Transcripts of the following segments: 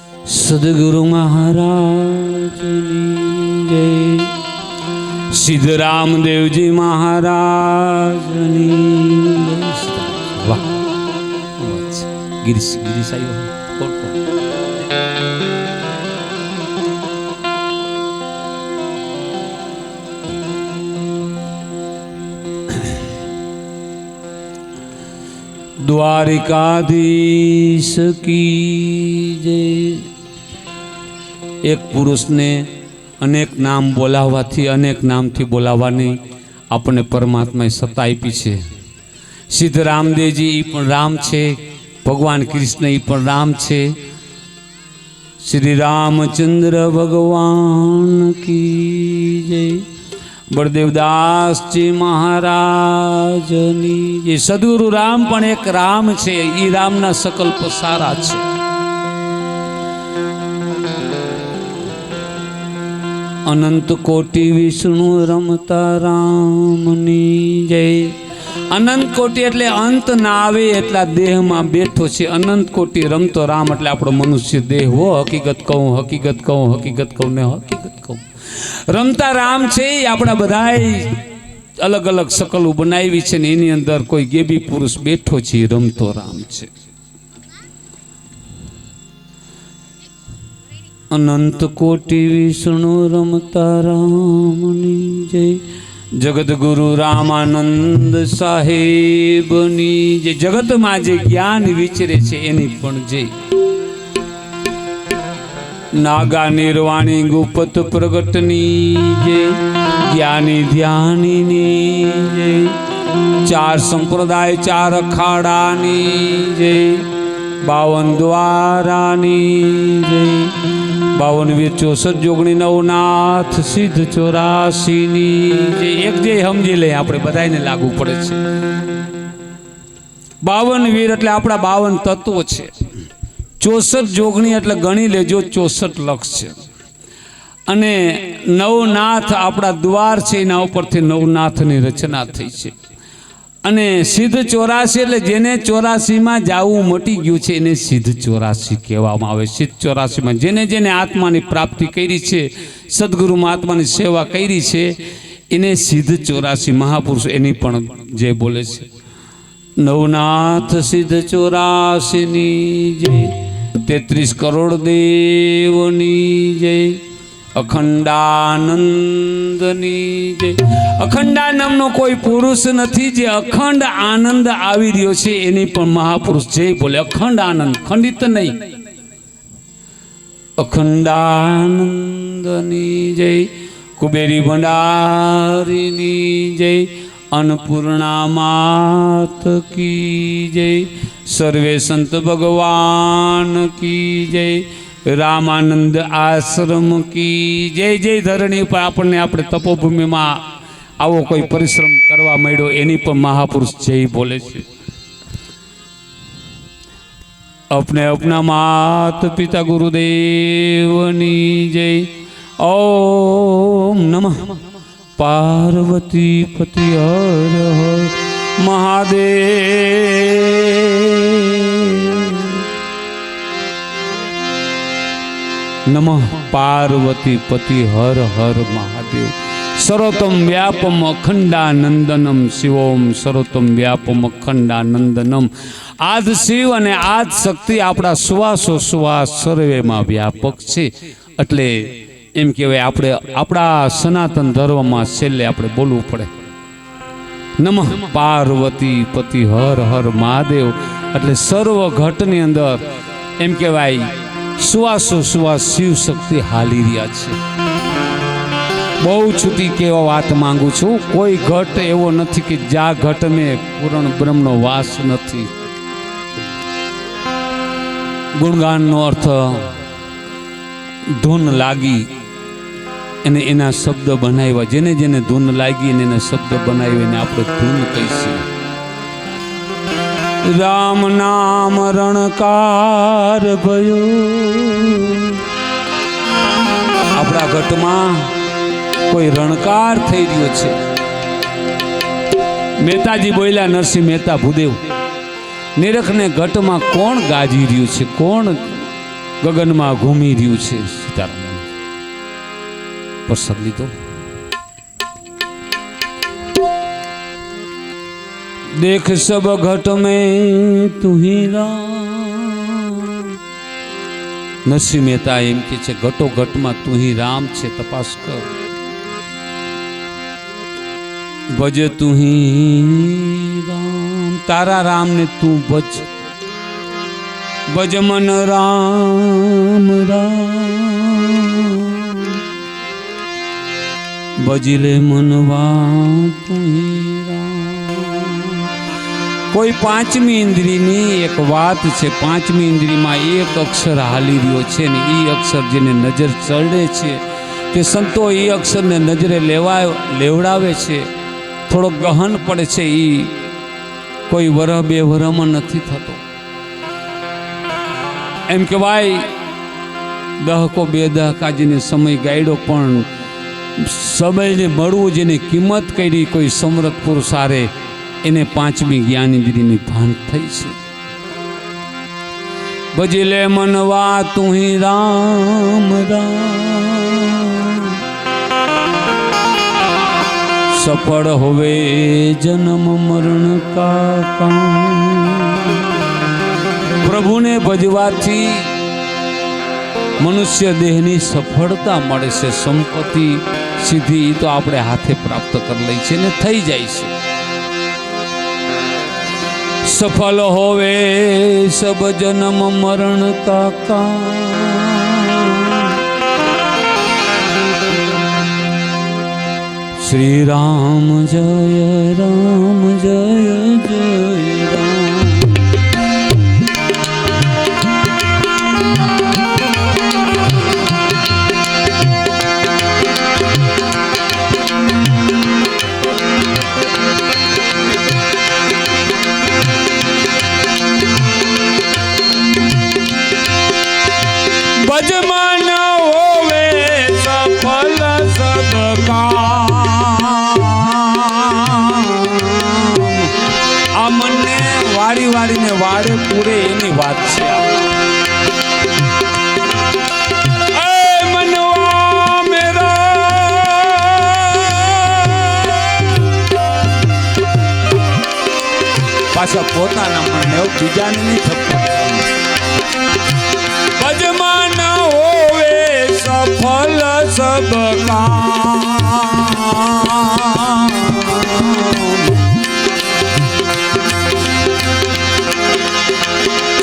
સદગુરુ મહારાજની જય, સિદ્ધ રામદેવજી મહારાજની જય। વાહ, ગિરીશ આવ્યો। કોણ કોણ? દ્વારિકાધીશ કી જય। એક પુરુષને અનેક નામ બોલાવવાથી, અનેક નામથી બોલાવવાની આપણને પરમાત્માએ સત્તા આપી છે। સિદ્ધ રામદેવજી એ પણ રામ છે, ભગવાન કૃષ્ણ એ પણ રામ છે, શ્રી રામચંદ્ર ભગવાન કી જય, બળદેવદાસજી મહારાજની જય। સદગુરુ રામ પણ એક રામ છે, એ રામના સંકલ્પ સારા છે। અનંત કોટી વિષ્ણુ રમતા રામની જય। અનંત કોટી એટલે અંત ના આવે એટલા દેહમાં બેઠો છે। અનંત કોટી રમતો રામ એટલે આપણો મનુષ્ય દેહ હો। હકીકત કહું, હકીકત કહું, હકીકત કહું ને હકીકત કહું, રમતા રામ છે। આપણા બધાય અલગ અલગ શકલો બનાવી છે ને એની અંદર કોઈ ગેબી પુરુષ બેઠો છે, રમતો રામ છે। અનંત કોટી વિષ્ણુ રમતા રામની જય, જગત ગુરુ રામાનંદ સાહેબની જય। જગતમાં જે જ્ઞાન વિચરે છે એની પણ જય। નાગા નિર્વાણી ગુપત પ્રગટની જય, જ્ઞાની ધ્યાનીની જય, ચાર સંપ્રદાય ચાર અખાડાની જય, 52 દ્વારાની જય, 52 વીર 64 જોગણી નવનાથ સિદ્ધ 84 ની જય। એક જય સમજી લે, આપણે બધાને લાગુ પડે છે। 52 વીર એટલે આપણા 52 તત્વો છે। 64 જોગણી એટલે ગણી લેજો 64 લક્ષ છે। અને નવનાથ આપણા દ્વાર છે, એના ઉપરથી નવનાથની રચના થઈ છે। અને સિદ્ધ 84 એટલે જેને 84માં જાવું મટી ગયું છે એને સિદ્ધ 84 કહેવામાં આવે। સિદ્ધ 84માં જેને જેને આત્માની પ્રાપ્તિ કરી છે, સદગુરુમાં આત્માની સેવા કરી છે, એને સિદ્ધ 84 મહાપુરુષ એની પણ જે બોલે છે। નવનાથ સિદ્ધ 84 ની જય, 33 કરોડ દેવની જય, અખંડાનંદની જય। અખંડાનંદનો કોઈ પુરુષ નથી, જે અખંડ આનંદ આવી રહ્યો છે એની પણ મહાપુરુષ જય બોલે। અખંડ આનંદ, ખંડિત નહીં, અખંડાનંદની જય, કુબેરી ભંડારીની જય, अन्नपूर्णा मात की जय, सर्वे संत भगवान की जय, रामानंद आश्रम की जय। जय धरणी पर आपने अपने तपोभूमि में आवो कोई परिश्रम करवा मळ्यो एनी पर महापुरुष जय बोले छे। अपने अपना मात पिता गुरुदेवनी जय। ओम नमः पार्वती पति हर हर महादेव। नमः पार्वती पति हर हर महादेव। सर्वोत्तम व्यापम अखंडानंदनम शिवोम सर्वोत्तम व्यापम अखंडानंदनम। आज शिव अने आज शक्ति आपड़ा श्वासो श्वास सर्वे में व्यापक छे। एटले एम कहेवाय आपणे आपड़ा सनातन धर्म में छेल्ले आपणे बोलवुं पड़े नमः पार्वती पति हर हर महादेव। एटले सर्व घटनी अंदर एम कहेवाय श्वासो श्वास शिव शक्ति हाली रह्या छे। बहु छूटी केवा वात मांगू छूं, कोई घट एवो नथी कि जा घट में पूर्ण ब्रह्मनो वास नथी। गुणगान नो अर्थ धून लागी एने एना शब्द बनाव्या, जेने जेने धून लागी ने एना शब्द बनाव्या ने आपणे धून कहीशे। राम नाम रणकार भयो। आपड़ा घटमां कोई रणकार थई रह्यो छे। मेहताजी बोल्या, नरसिंह मेहता भूदेव, निरख ने घट में कोण गाजी रह्यु छे, कोण ગગનમાં ઘૂમી રહ્યું છે સીતારામ પ્રસાદ લીધો देख सब घट में तू ही राम नरसिंह मेहता एम के छे घटो घट में तू ही राम छे तपास कर भज तू ही राम तारा राम ने तू भज भज मन राम राम भजिले मनवा तू ही राम कोई પાંચમી ઇન્દ્રિયની એક વાત છે પાંચમી ઇન્દ્રિયમાં એક અક્ષર હાલી રહ્યો છે ને એ અક્ષર જેને નજર ચડે છે કે સંતો એ અક્ષરને નજરે લેવડાવે છે થોડો ગહન પડે છે એ કોઈ વરહ બે વરહમાં નથી થતો એમ કહેવાય દહકો બે દહકા જેને સમય ગાયડો પણ સમયને મળવું જેને કિંમત કરી કોઈ સમર્થ પુરુષ હારે એને પાંચમી જ્ઞાન ઇન્દ્રિયની ભાન થઈ છે ભજલે મનવા તું હી રામ રામ સફળ હોવે જન્મ મરણ કા કામ પ્રભુને ભજવાથી મનુષ્ય દેહની સફળતા મળે છે સંપત્તિ સિદ્ધિ તો આપણે હાથે પ્રાપ્ત કરી લઈ છે ને થઈ જાય છે सफल होवे सब जन्म मरण का श्री राम जय राम जय जय राम भजमान होवे सफल सब काम आ मने वाड़ी वाड़ी ने वाड़े पूरे एनी बात छे मनवा मेरा पाछा पोताना मन बीजाने नहीं थपता भजमान होवे सफल सब काम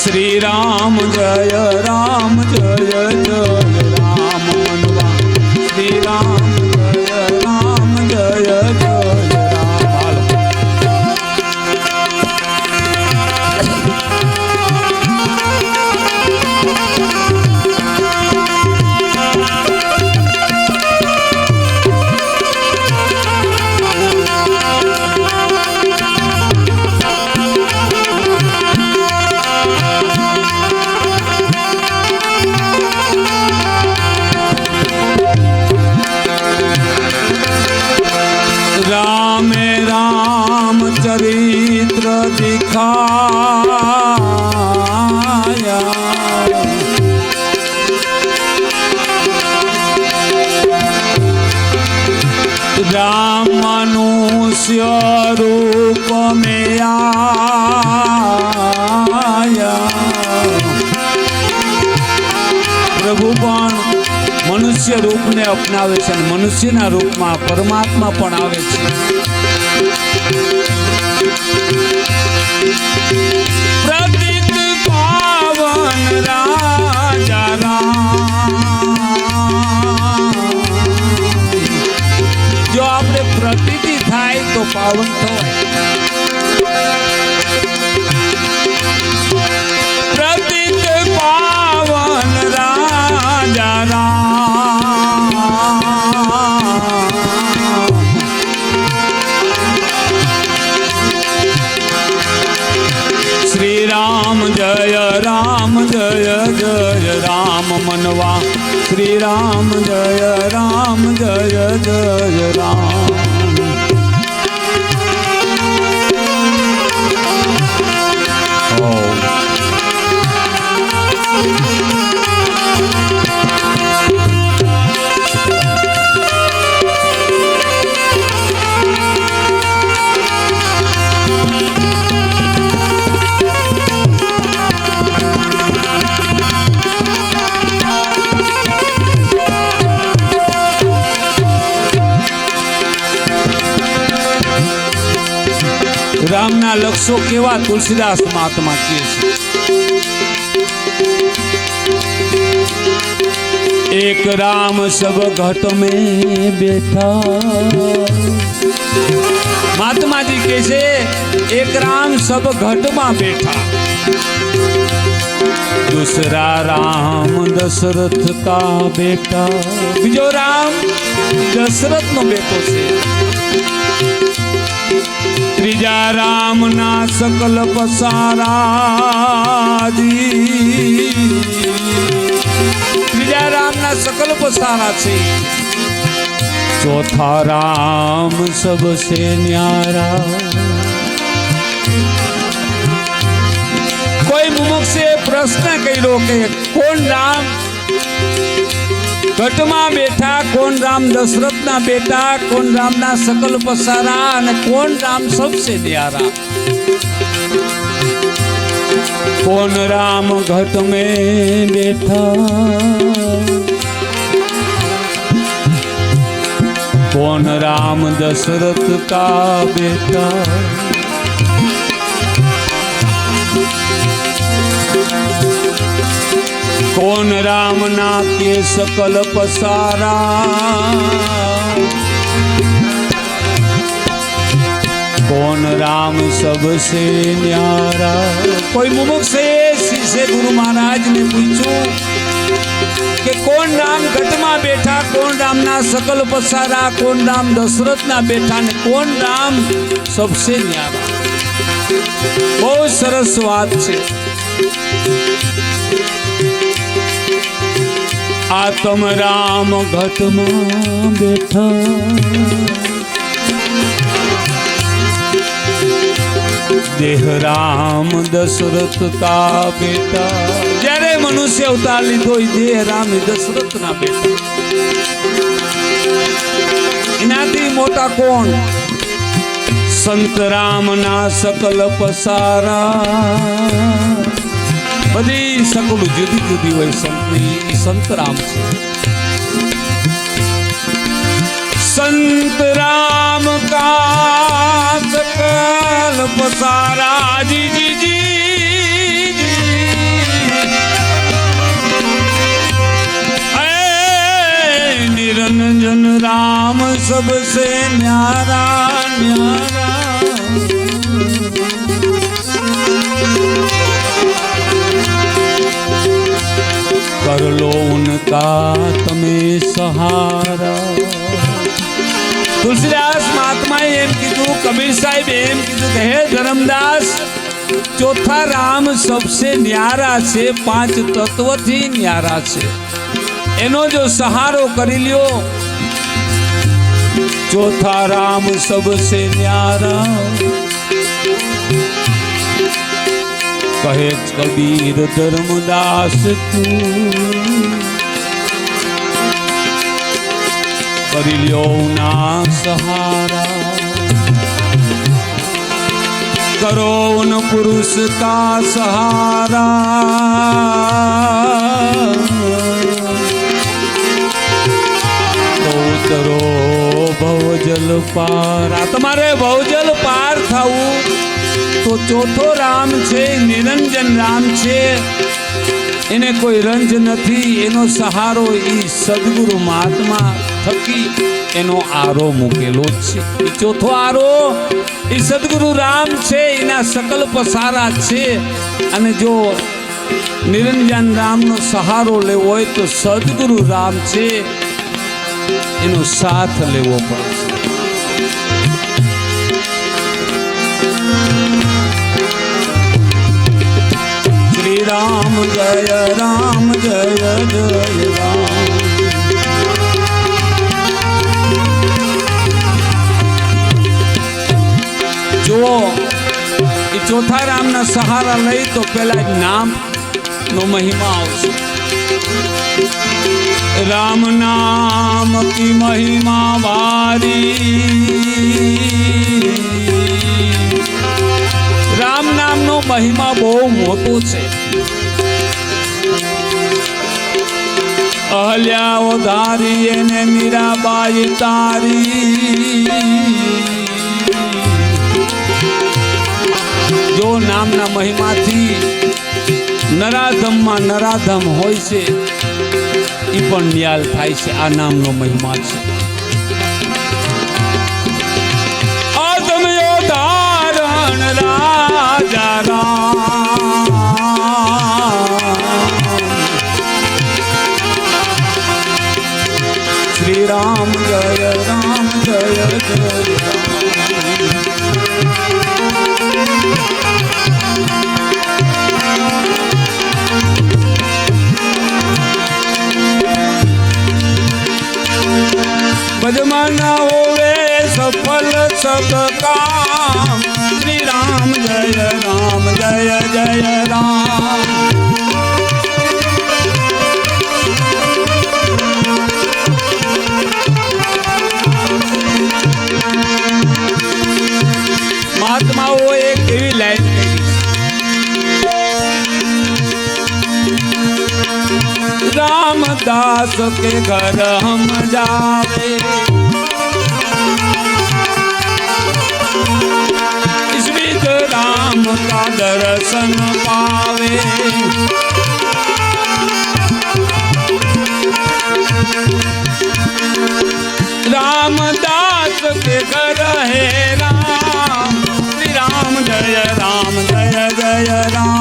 श्री राम जय जय राम मनवा श्री राम जय जय चरित्र दिखाया राम मनुष्य रूप में आया प्रभु पण मनुष्य रूप ने अपनावे छे मनुष्य ना रूप में परमात्मा पण आवे छे प्रतीत पावन राजा राम जो आपने प्रतीति थाय तो पावन थवाय प्रतीत पावन राजा राम श्री राम जय जय राम मनवा श्री राम जय जय राम રામના લક્ષો કેવા તુલસીદાસ મહાત્મા કહે છે એક રામ સબ ઘટ में બેઠા મહાત્માજી કહે છે એક રામ સબ ઘટમાં બેઠા दूसरा राम दशरथ का बेटा बीजो राम दशरथ नो बेटो छे त्रीजा राम ना सकल पसारा त्रीजा राम ना सकल पसारा छे चौथा राम सबसे न्यारा कोई मुमुख से प्रश्न कर्यो के कौन राम घट में बैठा कौन राम दशरथ ना बेटा कौन राम ना सकल पसारा और कौन राम सबसे न्यारा कौन राम घट में बैठा कौन राम दशरथ का बेटा कौन राम ना के सकल पसारा कौन राम सबसे न्यारा कोई मुमुख से श्री गुरु महाराज ने पूछू कि कौन राम घट में बैठा कौन राम ना सकल पसारा कौन राम दशरथ ना बैठा ने कौन राम सबसे न्यारा बहुत सरस बात है आत्म राम घट में बैठा देह राम दशरथ का बेटा जरे मनुष्य अवतार लीधो देह राम दशरथ ना बेटा इनाथी मोटा कौन संत राम ना सकल पसारा बधी सकल जुदी जुदी होय संतनी संत राम छे संत राम का सकल पसारा जी जी जी निरंजन राम सबसे न्यारा न्यारा कर लो उनका तमें सहारा तुलसीदास महात्माए एम कीधु कबीर साहेब एम कीधु के हे धर्मदास चौथा राम सबसे न्यारा छे पांच तत्व थी न्यारा छे एनो जो सहारो करी लियो चौथा राम सबसे न्यारा कहे कबीर धर्मदास तू करी लियो ना सहारा करो उन पुरुष का सहारा तो उतरो भवजल पार तुम्हारे भवजल पार थाऊ तो चौथो राम छे निरंजन राम छे एने कोई रंज नथी एनो सहारो ई सद्गुरु महात्मा थकी एनो आरो मुकेलो छे ई चौथो आरो ई सद्गुरु राम छे एना सकल पसारा छे अने जो निरंजन राम नो सहारो लेवो होय तो सद्गुरु राम छे एनो साथ लेवो पड़े राम जय जय राम जो चौथा राम ना सहारा लई तो पहला नाम नो महिमा आवशे राम नाम की महिमा भारी राम नाम नो महिमा बहु मोटो छे अहल्या उधारी ने मीराबाई तारी નામના મહિમાથી નરાધમમાં નરાધમ હોય છે એ પણ ન્યાલ થાય છે. આ નામનો મહિમા છે. આદમયો ધારણ રાજા રામ, શ્રી રામ જય રામ જય જય રામ. ભજમાના હોવે સફલ સબ કામ, શ્રી રામ જય રામ જય જય રામ. મહાત્માઓ એક એવી લાઈન કહી, रामदास के घर हम जावे, इस बीच राम का दर्शन पावे. रामदास के घर है राम, श्री राम जय राम जय जय राम.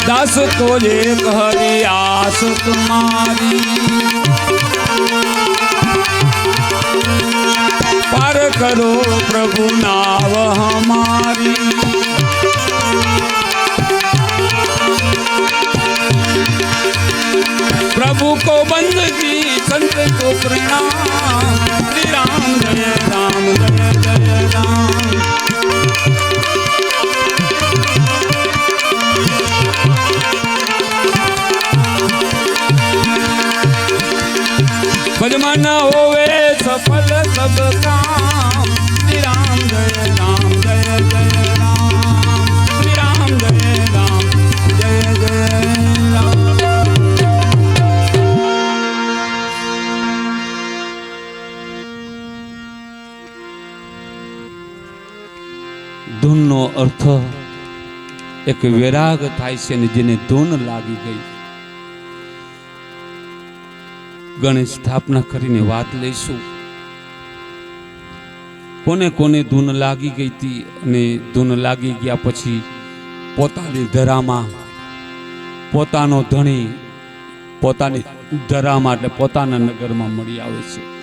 दास को एक हरि आस तुम्हारी, पार करो प्रभु नाव हमारी. प्रभु को बंदगी संत को प्रणाम, श्री राम जय राम जय जय राम. भजमाना होवे सफल सब काम, श्री राम जय राम जय जय राम. श्री राम जय राम जय जय राम. ધૂનનો અર્થ એક વિરાગ થાય છે ને જેને ધૂન લાગી ગઈ. ગણેશ સ્થાપના કરીને વાત લઈશું. કોને કોને ધૂન લાગી ગઈ હતી અને ધૂન લાગી ગયા પછી પોતાની ધરામાં પોતાનો ધણી પોતાની ધરામાં એટલે પોતાના નગરમાં મળી આવે છે.